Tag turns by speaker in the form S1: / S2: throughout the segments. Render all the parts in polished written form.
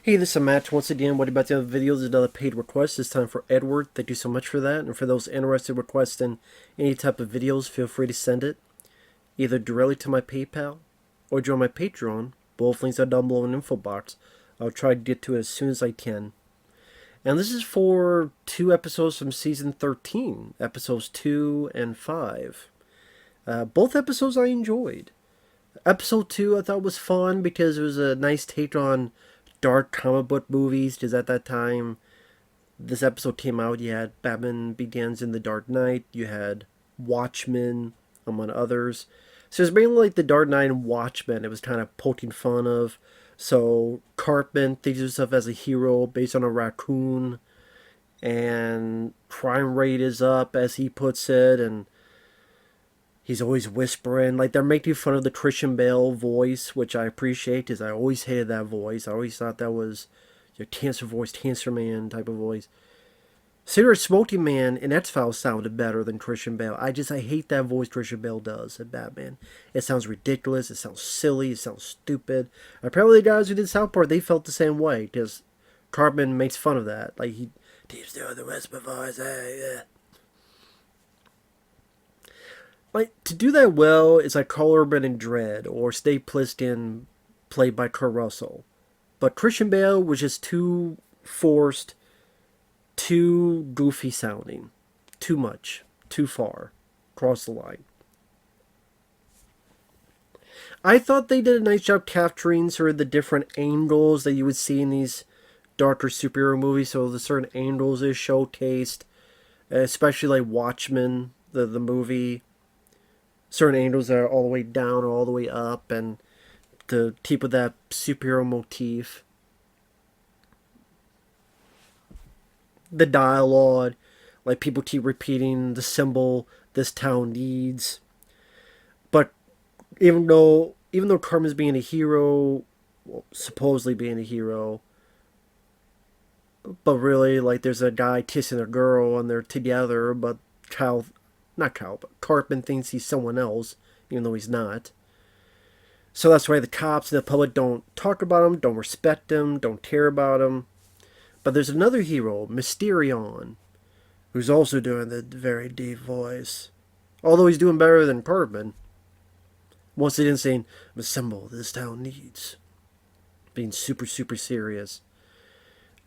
S1: Hey, this is Matt. Once again, what about the other videos? Another paid request. This time for Edward. Thank you so much for that. And for those interested in requesting any type of videos, feel free to send it either directly to my PayPal or join my Patreon. Both links are down below in the info box. I'll try to get to it as soon as I can. And this is for 2 episodes from season 13, episodes 2 and 5. Both episodes I enjoyed. Episode 2 I thought was fun because it was a nice take on dark comic book movies, because at that time this episode came out, you had Batman Begins in the Dark Knight, you had Watchmen, among others. So it's mainly like the Dark Knight and Watchmen it was kind of poking fun of. So Cartman thinks of himself as a hero based on a raccoon, and crime rate is up, as he puts it, and he's always whispering. Like, they're making fun of the Christian Bale voice, which I appreciate, because I always hated that voice. I always thought that was your cancer voice, cancer man type of voice. Cigarette Smoking Man in X-Files sounded better than Christian Bale. I hate that voice Christian Bale does at Batman. It sounds ridiculous, it sounds silly, it sounds stupid. Apparently the guys who did South Park, they felt the same way, because Cartman makes fun of that. Like, he keeps doing the whisper voice, hey, yeah. Like, to do that well, it's like Carl Urban in Dredd, or Steve Plissken, played by Kurt Russell. But Christian Bale was just too forced, too goofy sounding, too much, too far, cross the line. I thought they did a nice job capturing sort of the different angles that you would see in these darker superhero movies. So the certain angles is showcased, especially like Watchmen, the movie. Certain angles that are all the way down or all the way up, and to keep with that superhero motif. The dialogue, like people keep repeating the symbol this town needs. But even though Carmen's being a hero, well, supposedly being a hero, but really, like, there's a guy kissing a girl and they're together, but but Cartman thinks he's someone else, even though he's not. So that's why the cops and the public don't talk about him, don't respect him, don't care about him. But there's another hero, Mysterion, who's also doing the very deep voice. Although he's doing better than Cartman. Once again saying, the symbol this town needs. Being super, super serious.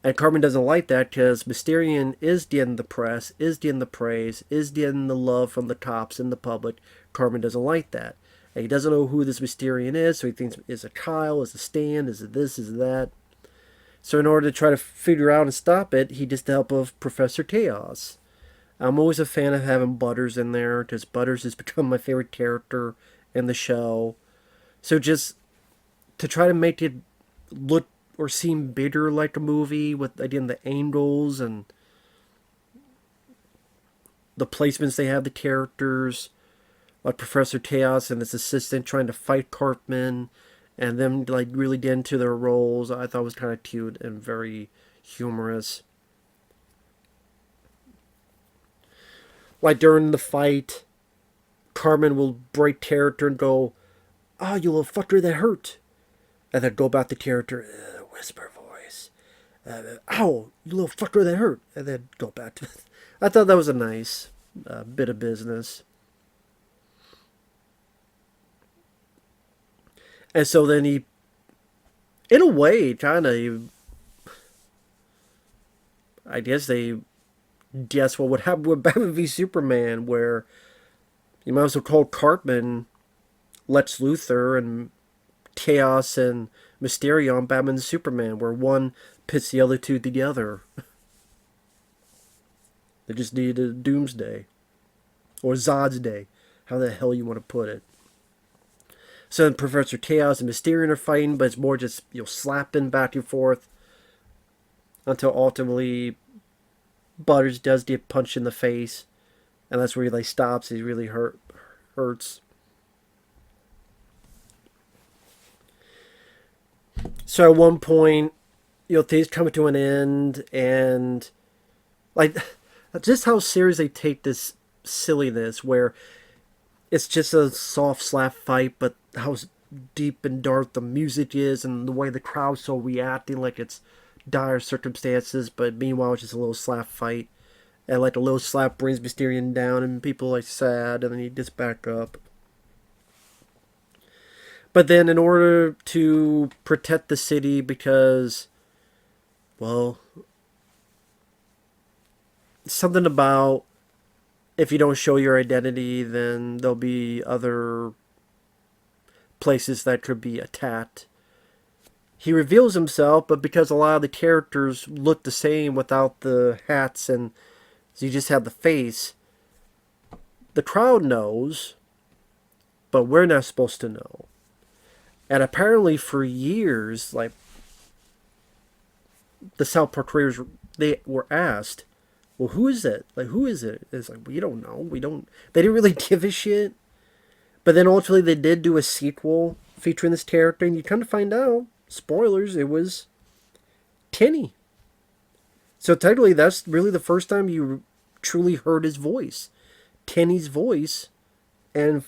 S1: And Cartman doesn't like that, because Mysterion is getting the press, is getting the praise, is getting the love from the cops and the public. Cartman doesn't like that. And he doesn't know who this Mysterion is, so he thinks, is it Kyle, is it Stan, is it this, is it that? So in order to try to figure out and stop it, he gets the help of Professor Chaos. I'm always a fan of having Butters in there, because Butters has become my favorite character in the show. So just to try to make it look or seem bigger like a movie, with, again, the angles and the placements they have the characters, like Professor Chaos and his assistant trying to fight Cartman, and them like really get into their roles, I thought was kind of cute and very humorous. Like during the fight, Cartman will break character and go, "Ah, oh, you little fucker, that hurt," and then go back to character, whisper voice, "Ow, you little fucker, that hurt," and then go back to it. I thought that was a nice bit of business. And so then he, in a way, kind of, I guess they guess what would happen with Batman v Superman, where you might as well call Cartman Lex Luthor and Chaos and Mysterion Batman and Superman, where one pits the other two together. They just needed a Doomsday. Or Zod's Day. How the hell you want to put it. So then Professor Chaos and Mysterion are fighting, but it's more just, slapping back and forth. Until ultimately Butters does get punched in the face. And that's where he stops. He really hurts. So at one point, things come to an end, and just how serious they take this silliness, where it's just a soft slap fight, but how deep and dark the music is and the way the crowd's so reacting like it's dire circumstances, but meanwhile it's just a little slap fight. And like a little slap brings Mysterion down and people are like sad and then he gets back up. But then in order to protect the city because, well, something about if you don't show your identity, then there'll be other places that could be attacked. He reveals himself, but because a lot of the characters look the same without the hats and you just have the face, the crowd knows, but we're not supposed to know. And apparently for years, like, the South Park creators, they were asked, well, who is it? Like, who is it? It's like, we don't know. We don't. They didn't really give a shit. But then ultimately they did do a sequel featuring this character, and you kind of find out, spoilers, it was Kenny. So technically that's really the first time you truly heard his voice. Kenny's voice. And,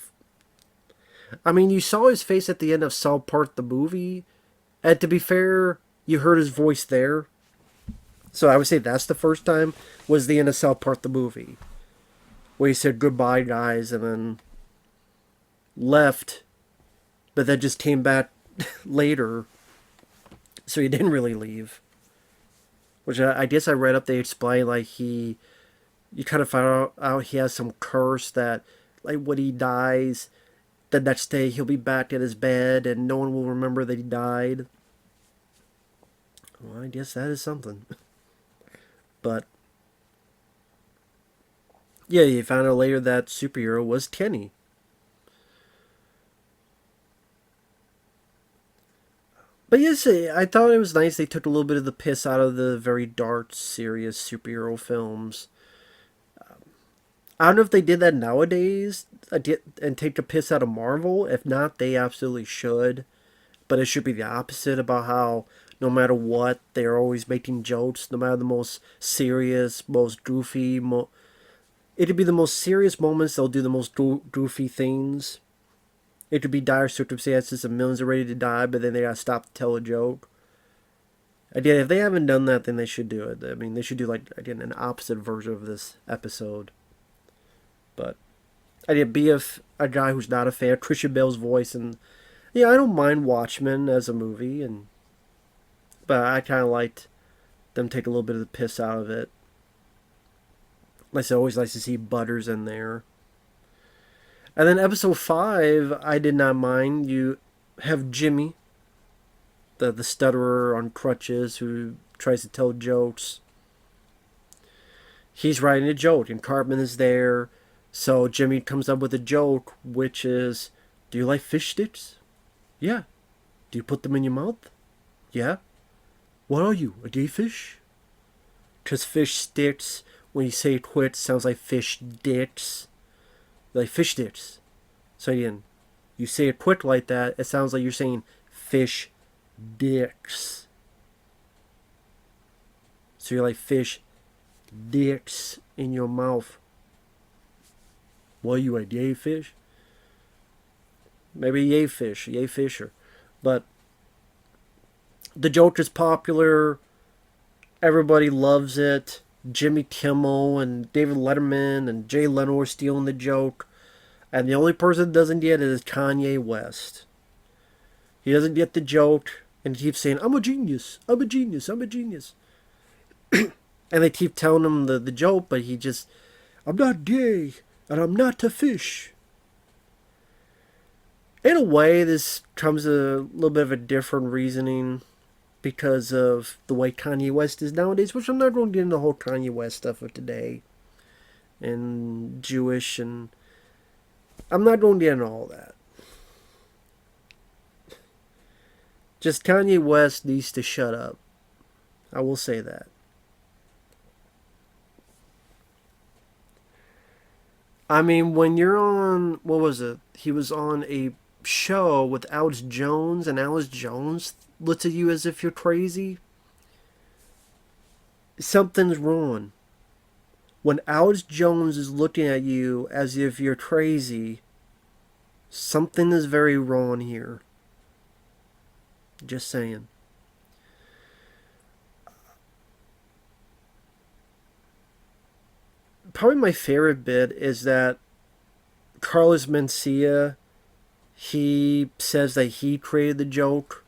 S1: I mean, you saw his face at the end of South Park the movie. And to be fair, you heard his voice there. So I would say that's the first time, was the end of South Park the movie. Where he said, goodbye, guys, and then left. But then just came back later. So he didn't really leave. Which I guess I read up, they explained, like, you kind of find out he has some curse that, like, when he dies, the next day he'll be back in his bed and no one will remember that he died. Well, I guess that is something. But, yeah, you found out later that superhero was Kenny. But yes, I thought it was nice they took a little bit of the piss out of the very dark, serious superhero films. I don't know if they did that nowadays and take the piss out of Marvel. If not, they absolutely should. But it should be the opposite, about how no matter what, they're always making jokes. No matter the most serious, most goofy, it could be the most serious moments, they'll do the most goofy things. It could be dire circumstances and millions are ready to die, but then they gotta stop to tell a joke. Again, if they haven't done that, then they should do it. I mean, they should do, like, again, an opposite version of this episode. But I'd be a guy who's not a fan. Christian Bale's voice, and yeah, I don't mind Watchmen as a movie, but I kind of liked them take a little bit of the piss out of it. Like I said, always nice to see Butters in there. And then episode 5, I did not mind. You have Jimmy, the stutterer on crutches who tries to tell jokes. He's writing a joke, and Cartman is there. So Jimmy comes up with a joke, which is, do you like fish sticks? Yeah. Do you put them in your mouth? Yeah. What are you, a gay fish? Because fish sticks, when you say quit, sounds like fish dicks. Like fish sticks. So again, you say it quick like that, it sounds like you're saying fish dicks. So you're like fish dicks in your mouth. What are you, a yay fish? Maybe yay fish, yay fisher. But the joke is popular. Everybody loves it. Jimmy Kimmel and David Letterman and Jay Leno are stealing the joke. And the only person that doesn't get it is Kanye West. He doesn't get the joke and he keeps saying, I'm a genius, I'm a genius, I'm a genius. And they keep telling him the joke, but he just, I'm not gay and I'm not a fish. In a way, this comes a little bit of a different reasoning because of the way Kanye West is nowadays, which I'm not going to get into the whole Kanye West stuff of today. And Jewish, and I'm not going to get into all that. Just Kanye West needs to shut up. I will say that. I mean, when you're on, what was it? He was on a show with Alex Jones, and Alex Jones looks at you as if you're crazy. Something's wrong. When Alex Jones is looking at you as if you're crazy, something is very wrong here. Just saying. Probably my favorite bit is that Carlos Mencia, he says that he created the joke.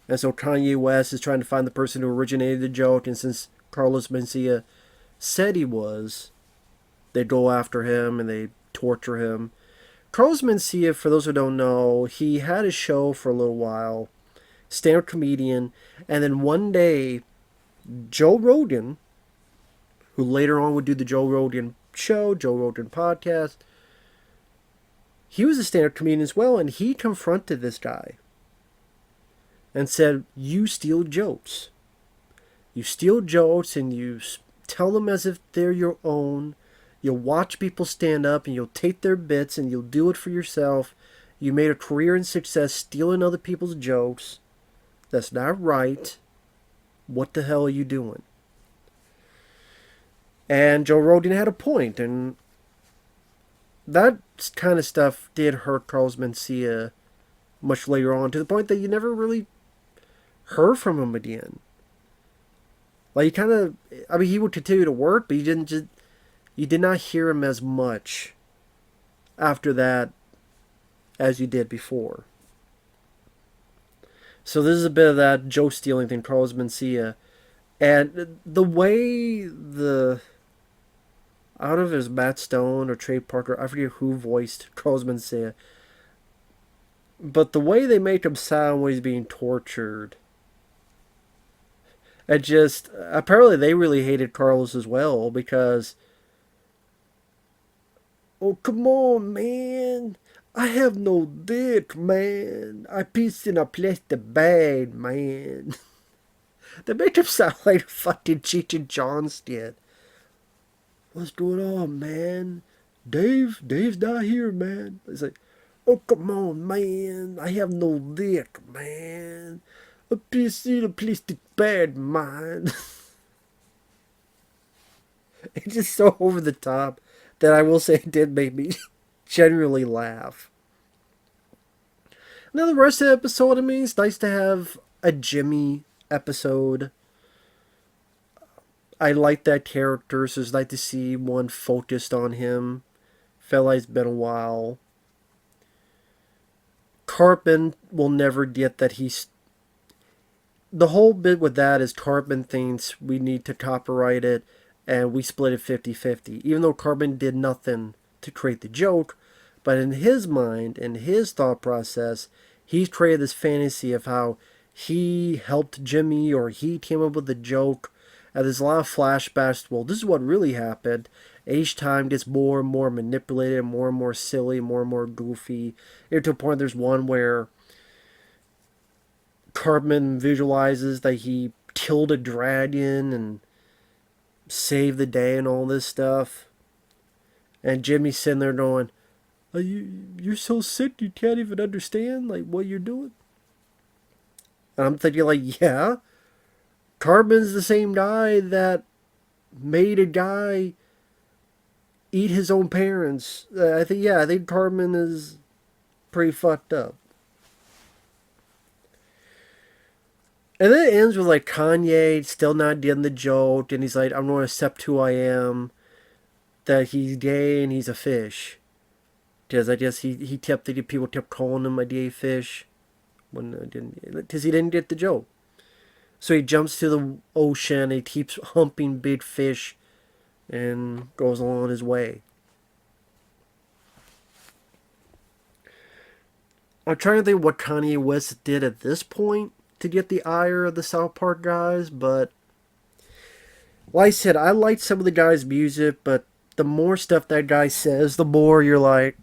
S1: And so Kanye West is trying to find the person who originated the joke. And since Carlos Mencia said he was, they go after him and they torture him. Carlos Mencia, for those who don't know, he had a show for a little while, stand-up comedian, and then one day, Joe Rogan, who later on would do the Joe Rogan show, Joe Rogan podcast, he was a stand-up comedian as well, and he confronted this guy and said, "You steal jokes. You steal jokes and you tell them as if they're your own. You'll watch people stand up and you'll take their bits and you'll do it for yourself. You made a career and success stealing other people's jokes. That's not right. What the hell are you doing?" And Joe Rogan had a point, and that kind of stuff did hurt Carlos Mencia much later on, to the point that you never really heard from him again. Like, he would continue to work, but you did not hear him as much after that as you did before. So this is a bit of that joke stealing thing, Carlos Mencia. And the way I don't know if it was Matt Stone or Trey Parker, I forget who voiced Carlos Mencia, but the way they make him sound when he's being tortured, apparently they really hated Carlos as well, because, "Oh, come on, man. I have no dick, man. I pissed in a plastic bag, man." They make him sound like fucking Cheech and Chong's did. "What's going on, man? Dave's not here, man." It's like, "Oh, come on, man. I have no dick, man. I pissed in a plastic bag, man." It's just so over the top that I will say it did make me genuinely laugh. Now the rest of the episode, I mean, it's nice to have a Jimmy episode. I like that character, so it's nice to see one focused on him. Felt like it's been a while. Cartman will never get that he's... The whole bit with that is Cartman thinks we need to copyright it, and we split it 50-50. Even though Cartman did nothing to create the joke, but in his mind, in his thought process, he's created this fantasy of how he helped Jimmy, or he came up with the joke. And there's a lot of flashbacks. Well, this is what really happened. Each time gets more and more manipulated, more and more silly, more and more goofy. To a point, there's one where Cartman visualizes that he killed a dragon and saved the day and all this stuff. And Jimmy's sitting there going, you're so sick you can't even understand like what you're doing. And I'm thinking, like, yeah, Cartman's the same guy that made a guy eat his own parents. I think Cartman is pretty fucked up. And then it ends with, like, Kanye still not getting the joke, and he's like, "I'm going to accept who I am, that he's gay and he's a fish." Because I guess people kept calling him a gay fish because he didn't get the joke. So he jumps to the ocean, he keeps humping big fish, and goes on his way. I'm trying to think what Kanye West did at this point to get the ire of the South Park guys, but like I said, I like some of the guys' music, but the more stuff that guy says, the more you're like,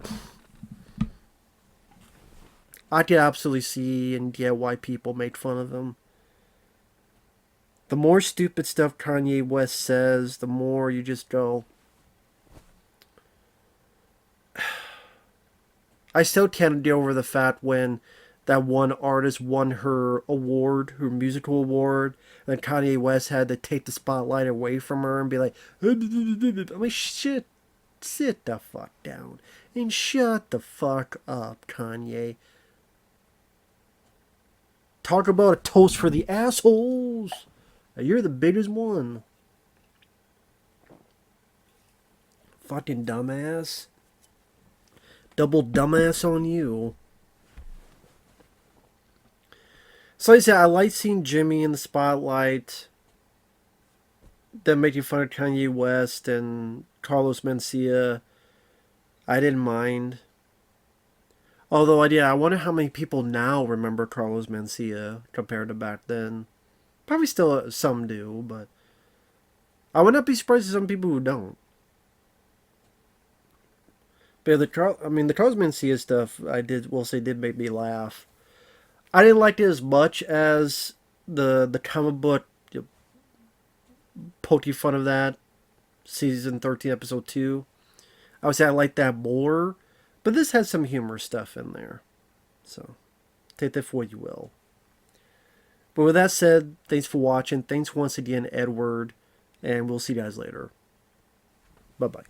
S1: I can absolutely see and get why people make fun of him. The more stupid stuff Kanye West says, the more you just go, I still can't get over the fact when that one artist won her award, her musical award, and Kanye West had to take the spotlight away from her and be like, I mean, shit, sit the fuck down and shut the fuck up, Kanye. Talk about a toast for the assholes. You're the biggest one. Fucking dumbass. Double dumbass on you. So like I said, I like seeing Jimmy in the spotlight. Them making fun of Kanye West and Carlos Mencia. I didn't mind. Although, I wonder how many people now remember Carlos Mencia compared to back then. Probably still some do, but I would not be surprised at some people who don't. But the Carlos Mencia stuff, did make me laugh. I didn't like it as much as the comic book poking fun of that season 13 episode 2. I would say I like that more, but this has some humor stuff in there. So, take that for what you will. But with that said, thanks for watching. Thanks once again, Edward, and we'll see you guys later. Bye-bye.